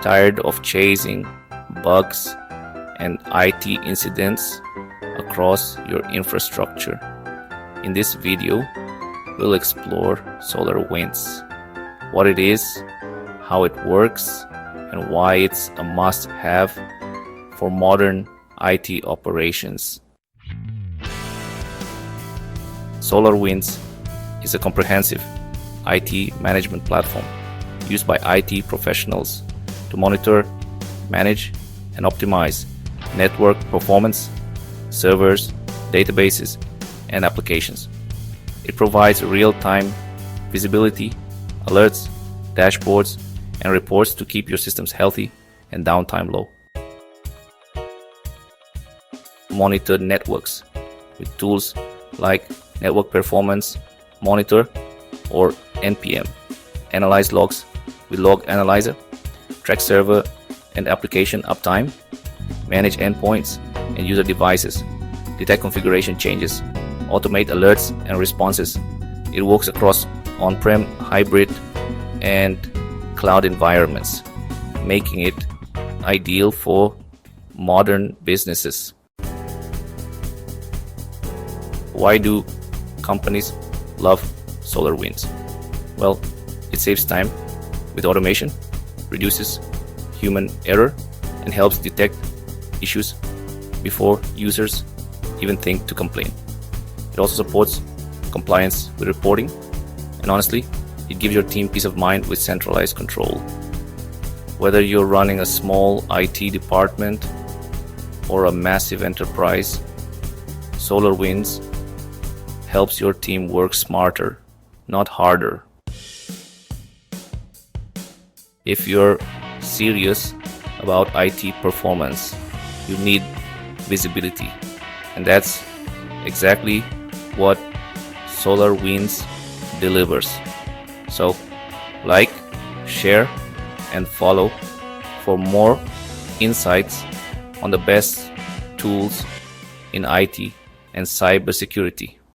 Tired of chasing bugs and IT incidents across your infrastructure? In this video, we'll explore SolarWinds, what it is, how it works, and why it's a must-have for modern IT operations. SolarWinds is a comprehensive IT management platform used by IT professionals to monitor, manage, and optimize network performance, servers, databases, and applications. It provides real-time visibility, alerts, dashboards, and reports to keep your systems healthy and downtime low. Monitor networks with tools like Network Performance Monitor or NPM. Analyze logs with Log Analyzer. Track server and application uptime. Manage endpoints and user devices. Detect configuration changes. Automate alerts and responses. It works across on-prem, hybrid, and cloud environments, making it ideal for modern businesses. Why do companies love SolarWinds? Well, it saves time with automation, reduces human error, and helps detect issues before users even think to complain. It also supports compliance with reporting, and honestly, it gives your team peace of mind with centralized control. Whether you're running a small IT department or a massive enterprise, SolarWinds helps your team work smarter, not harder. If you're serious about IT performance, you need visibility, and that's exactly what SolarWinds delivers. So, like, share, and follow for more insights on the best tools in IT and cybersecurity.